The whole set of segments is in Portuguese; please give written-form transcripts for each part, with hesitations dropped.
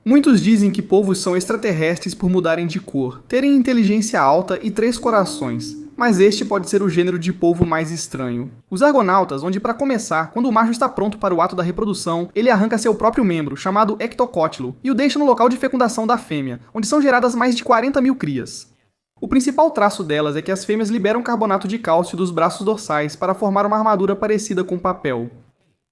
Muitos dizem que polvos são extraterrestres por mudarem de cor, terem inteligência alta e 3 corações, mas este pode ser o gênero de polvo mais estranho. Os argonautas, onde para começar, quando o macho está pronto para o ato da reprodução, ele arranca seu próprio membro, chamado ectocótilo, e o deixa no local de fecundação da fêmea, onde são geradas mais de 40 mil crias. O principal traço delas é que as fêmeas liberam carbonato de cálcio dos braços dorsais para formar uma armadura parecida com papel.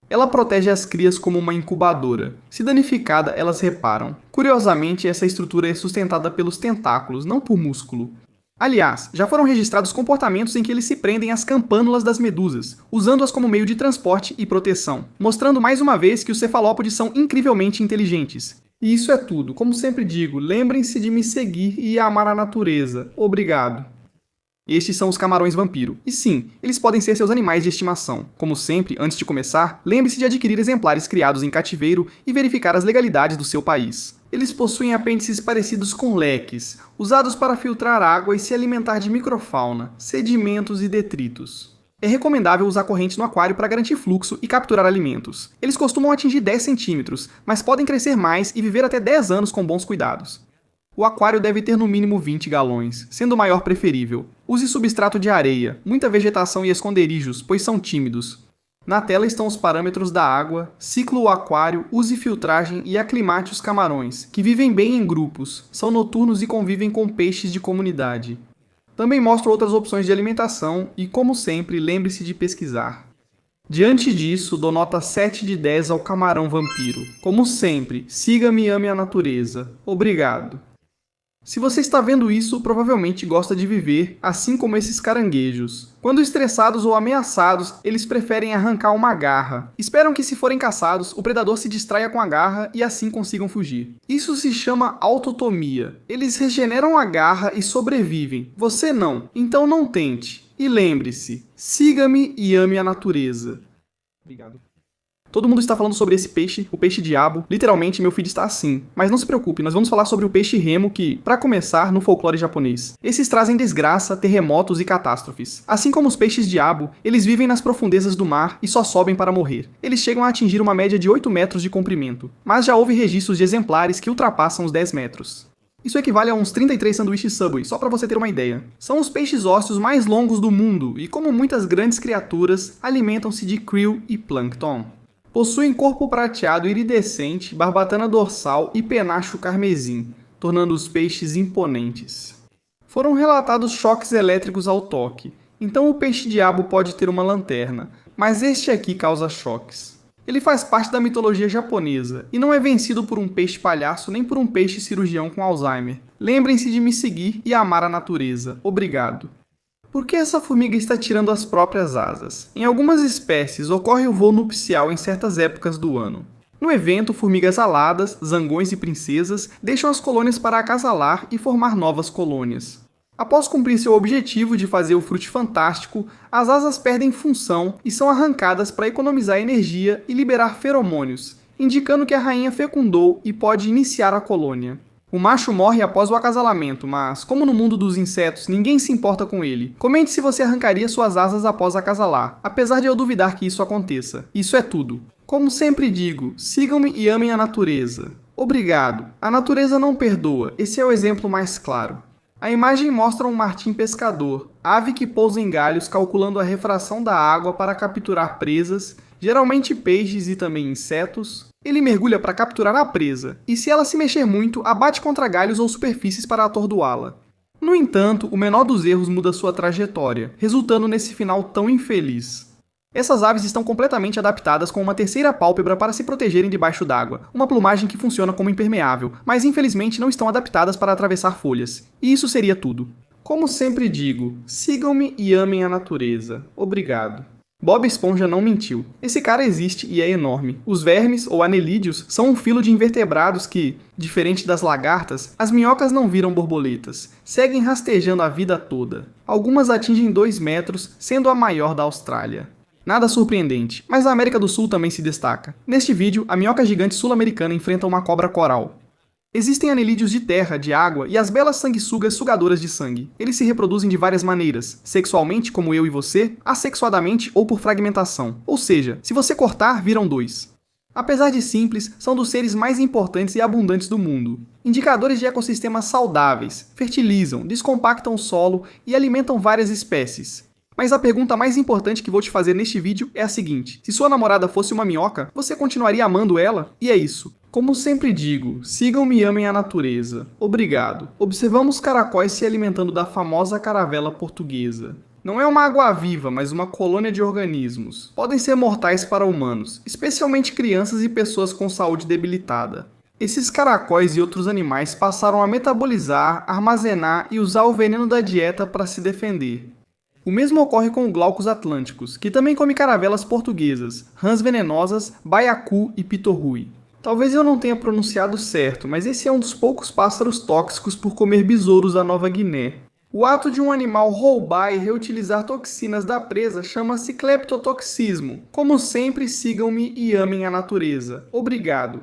Ela protege as crias como uma incubadora. Se danificada, elas reparam. Curiosamente, essa estrutura é sustentada pelos tentáculos, não por músculo. Aliás, já foram registrados comportamentos em que eles se prendem às campânulas das medusas, usando-as como meio de transporte e proteção, mostrando mais uma vez que os cefalópodes são incrivelmente inteligentes. E isso é tudo. Como sempre digo, lembrem-se de me seguir e amar a natureza. Obrigado. Estes são os camarões vampiro. E sim, eles podem ser seus animais de estimação. Como sempre, antes de começar, lembre-se de adquirir exemplares criados em cativeiro e verificar as legalidades do seu país. Eles possuem apêndices parecidos com leques, usados para filtrar água e se alimentar de microfauna, sedimentos e detritos. É recomendável usar corrente no aquário para garantir fluxo e capturar alimentos. Eles costumam atingir 10 centímetros, mas podem crescer mais e viver até 10 anos com bons cuidados. O aquário deve ter no mínimo 20 galões, sendo o maior preferível. Use substrato de areia, muita vegetação e esconderijos, pois são tímidos. Na tela estão os parâmetros da água, ciclo o aquário, use filtragem e aclimate os camarões, que vivem bem em grupos, são noturnos e convivem com peixes de comunidade. Também mostro outras opções de alimentação e, como sempre, lembre-se de pesquisar. Diante disso, dou nota 7 de 10 ao camarão vampiro. Como sempre, siga-me e ame a natureza. Obrigado. Se você está vendo isso, provavelmente gosta de viver, assim como esses caranguejos. Quando estressados ou ameaçados, eles preferem arrancar uma garra. Esperam que, se forem caçados, o predador se distraia com a garra e assim consigam fugir. Isso se chama autotomia. Eles regeneram a garra e sobrevivem. Você não, então não tente. E lembre-se, siga-me e ame a natureza. Obrigado. Todo mundo está falando sobre esse peixe, o peixe-diabo. Literalmente, meu feed está assim. Mas não se preocupe, nós vamos falar sobre o peixe-remo que, para começar, no folclore japonês. Esses trazem desgraça, terremotos e catástrofes. Assim como os peixes-diabo, eles vivem nas profundezas do mar e só sobem para morrer. Eles chegam a atingir uma média de 8 metros de comprimento. Mas já houve registros de exemplares que ultrapassam os 10 metros. Isso equivale a uns 33 sanduíches Subway, só para você ter uma ideia. São os peixes ósseos mais longos do mundo e, como muitas grandes criaturas, alimentam-se de krill e plâncton. Possuem corpo prateado iridescente, barbatana dorsal e penacho carmesim, tornando os peixes imponentes. Foram relatados choques elétricos ao toque, então o peixe-diabo pode ter uma lanterna, mas este aqui causa choques. Ele faz parte da mitologia japonesa e não é vencido por um peixe-palhaço nem por um peixe-cirurgião com Alzheimer. Lembrem-se de me seguir e amar a natureza. Obrigado. Por que essa formiga está tirando as próprias asas? Em algumas espécies, ocorre o voo nupcial em certas épocas do ano. No evento, formigas aladas, zangões e princesas deixam as colônias para acasalar e formar novas colônias. Após cumprir seu objetivo de fazer o frute fantástico, as asas perdem função e são arrancadas para economizar energia e liberar feromônios, indicando que a rainha fecundou e pode iniciar a colônia. O macho morre após o acasalamento, mas, como no mundo dos insetos ninguém se importa com ele, comente se você arrancaria suas asas após acasalar, apesar de eu duvidar que isso aconteça. Isso é tudo. Como sempre digo, sigam-me e amem a natureza. Obrigado. A natureza não perdoa, esse é o exemplo mais claro. A imagem mostra um martim pescador, ave que pousa em galhos calculando a refração da água para capturar presas, geralmente peixes e também insetos. Ele mergulha para capturar a presa, e se ela se mexer muito, abate contra galhos ou superfícies para atordoá-la. No entanto, o menor dos erros muda sua trajetória, resultando nesse final tão infeliz. Essas aves estão completamente adaptadas com uma terceira pálpebra para se protegerem debaixo d'água, uma plumagem que funciona como impermeável, mas infelizmente não estão adaptadas para atravessar folhas. E isso seria tudo. Como sempre digo, sigam-me e amem a natureza. Obrigado. Bob Esponja não mentiu. Esse cara existe e é enorme. Os vermes, ou anelídeos, são um filo de invertebrados que, diferente das lagartas, as minhocas não viram borboletas. Seguem rastejando a vida toda. Algumas atingem 2 metros, sendo a maior da Austrália. Nada surpreendente, mas a América do Sul também se destaca. Neste vídeo, a minhoca gigante sul-americana enfrenta uma cobra coral. Existem anelídeos de terra, de água e as belas sanguessugas sugadoras de sangue. Eles se reproduzem de várias maneiras, sexualmente, como eu e você, assexuadamente ou por fragmentação. Ou seja, se você cortar, viram 2. Apesar de simples, são dos seres mais importantes e abundantes do mundo. Indicadores de ecossistemas saudáveis, fertilizam, descompactam o solo e alimentam várias espécies. Mas a pergunta mais importante que vou te fazer neste vídeo é a seguinte: se sua namorada fosse uma minhoca, você continuaria amando ela? E é isso. Como sempre digo, sigam-me e amem a natureza. Obrigado. Observamos caracóis se alimentando da famosa caravela portuguesa. Não é uma água-viva, mas uma colônia de organismos. Podem ser mortais para humanos, especialmente crianças e pessoas com saúde debilitada. Esses caracóis e outros animais passaram a metabolizar, armazenar e usar o veneno da dieta para se defender. O mesmo ocorre com o Glaucus atlânticos, que também come caravelas portuguesas, rãs venenosas, baiacu e pitorrui. Talvez eu não tenha pronunciado certo, mas esse é um dos poucos pássaros tóxicos por comer besouros da Nova Guiné. O ato de um animal roubar e reutilizar toxinas da presa chama-se cleptotoxismo. Como sempre, sigam-me e amem a natureza. Obrigado.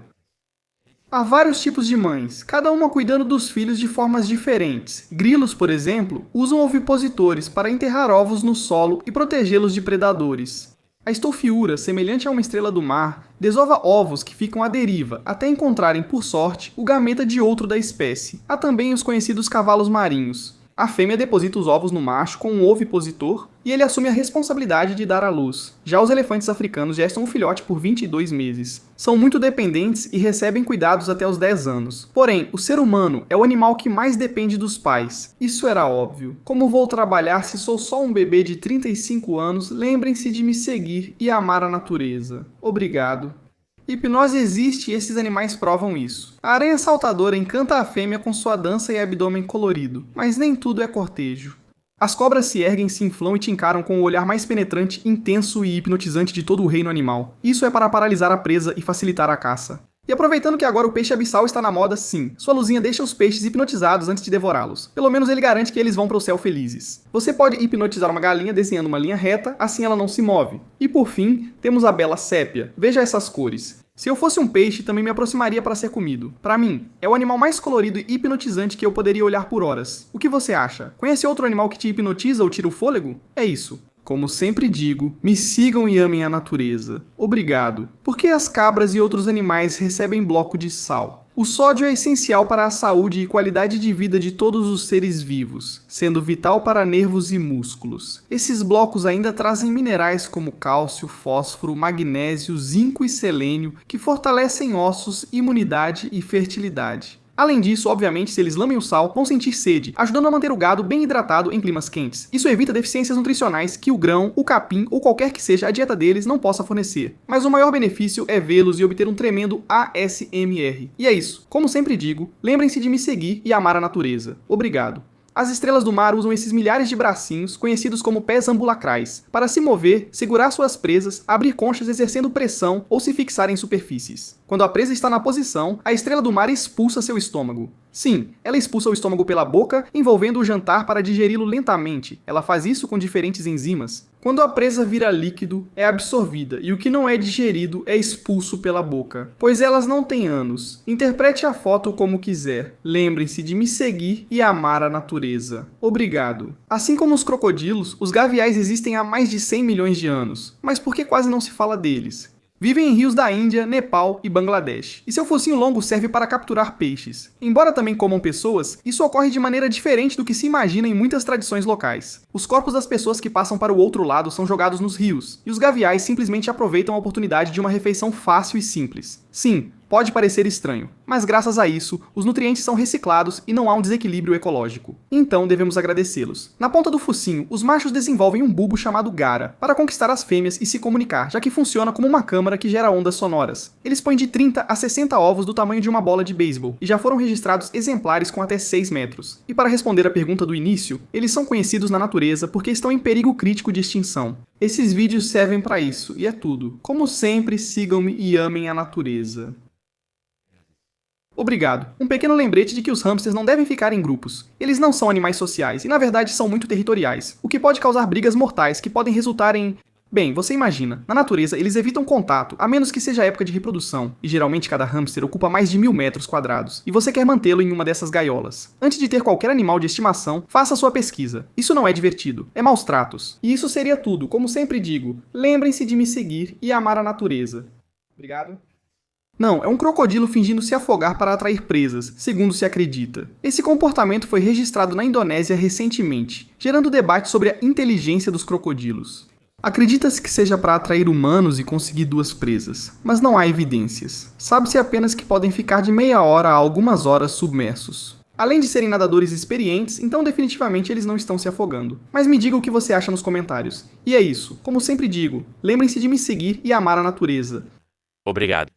Há vários tipos de mães, cada uma cuidando dos filhos de formas diferentes. Grilos, por exemplo, usam ovipositores para enterrar ovos no solo e protegê-los de predadores. A estoufiura, semelhante a uma estrela do mar, desova ovos que ficam à deriva até encontrarem, por sorte, o gameta de outro da espécie. Há também os conhecidos cavalos marinhos. A fêmea deposita os ovos no macho com um ovipositor e ele assume a responsabilidade de dar à luz. Já os elefantes africanos gestam um filhote por 22 meses. São muito dependentes e recebem cuidados até os 10 anos. Porém, o ser humano é o animal que mais depende dos pais. Isso era óbvio. Como vou trabalhar se sou só um bebê de 35 anos? Lembrem-se de me seguir e amar a natureza. Obrigado. Hipnose existe e esses animais provam isso. A aranha saltadora encanta a fêmea com sua dança e abdômen colorido, mas nem tudo é cortejo. As cobras se erguem, se inflam e te encaram com o olhar mais penetrante, intenso e hipnotizante de todo o reino animal. Isso é para paralisar a presa e facilitar a caça. E aproveitando que agora o peixe abissal está na moda, sim, sua luzinha deixa os peixes hipnotizados antes de devorá-los. Pelo menos ele garante que eles vão para o céu felizes. Você pode hipnotizar uma galinha desenhando uma linha reta, assim ela não se move. E por fim, temos a bela sépia. Veja essas cores. Se eu fosse um peixe, também me aproximaria para ser comido. Para mim, é o animal mais colorido e hipnotizante que eu poderia olhar por horas. O que você acha? Conhece outro animal que te hipnotiza ou tira o fôlego? É isso. Como sempre digo, me sigam e amem a natureza. Obrigado. Por que as cabras e outros animais recebem bloco de sal? O sódio é essencial para a saúde e qualidade de vida de todos os seres vivos, sendo vital para nervos e músculos. Esses blocos ainda trazem minerais como cálcio, fósforo, magnésio, zinco e selênio, que fortalecem ossos, imunidade e fertilidade. Além disso, obviamente, se eles lambem o sal, vão sentir sede, ajudando a manter o gado bem hidratado em climas quentes. Isso evita deficiências nutricionais que o grão, o capim ou qualquer que seja a dieta deles não possa fornecer. Mas o maior benefício é vê-los e obter um tremendo ASMR. E é isso. Como sempre digo, lembrem-se de me seguir e amar a natureza. Obrigado. As estrelas do mar usam esses milhares de bracinhos, conhecidos como pés ambulacrais, para se mover, segurar suas presas, abrir conchas exercendo pressão ou se fixar em superfícies. Quando a presa está na posição, a estrela do mar expulsa seu estômago. Sim, ela expulsa o estômago pela boca, envolvendo o jantar para digeri-lo lentamente. Ela faz isso com diferentes enzimas. Quando a presa vira líquido, é absorvida, e o que não é digerido é expulso pela boca. Pois elas não têm ânus. Interprete a foto como quiser. Lembrem-se de me seguir e amar a natureza. Obrigado. Assim como os crocodilos, os gaviais existem há mais de 100 milhões de anos. Mas por que quase não se fala deles? Vivem em rios da Índia, Nepal e Bangladesh. E seu focinho longo serve para capturar peixes. Embora também comam pessoas, isso ocorre de maneira diferente do que se imagina em muitas tradições locais. Os corpos das pessoas que passam para o outro lado são jogados nos rios, e os gaviais simplesmente aproveitam a oportunidade de uma refeição fácil e simples. Sim, pode parecer estranho, mas graças a isso, os nutrientes são reciclados e não há um desequilíbrio ecológico. Então devemos agradecê-los. Na ponta do focinho, os machos desenvolvem um bulbo chamado gara, para conquistar as fêmeas e se comunicar, já que funciona como uma câmara que gera ondas sonoras. Eles põem de 30 a 60 ovos do tamanho de uma bola de beisebol, e já foram registrados exemplares com até 6 metros. E para responder à pergunta do início, eles são conhecidos na natureza porque estão em perigo crítico de extinção. Esses vídeos servem para isso, e é tudo. Como sempre, sigam-me e amem a natureza. Obrigado. Um pequeno lembrete de que os hamsters não devem ficar em grupos. Eles não são animais sociais e, na verdade, são muito territoriais, o que pode causar brigas mortais que podem resultar em... Bem, você imagina, na natureza eles evitam contato, a menos que seja época de reprodução, e geralmente cada hamster ocupa mais de 1000 metros quadrados, e você quer mantê-lo em uma dessas gaiolas. Antes de ter qualquer animal de estimação, faça sua pesquisa. Isso não é divertido, é maus tratos. E isso seria tudo, como sempre digo, lembrem-se de me seguir e amar a natureza. Obrigado. Não, é um crocodilo fingindo se afogar para atrair presas, segundo se acredita. Esse comportamento foi registrado na Indonésia recentemente, gerando debate sobre a inteligência dos crocodilos. Acredita-se que seja para atrair humanos e conseguir 2 presas, mas não há evidências. Sabe-se apenas que podem ficar de meia hora a algumas horas submersos. Além de serem nadadores experientes, então definitivamente eles não estão se afogando. Mas me diga o que você acha nos comentários. E é isso, como sempre digo, lembrem-se de me seguir e amar a natureza. Obrigado.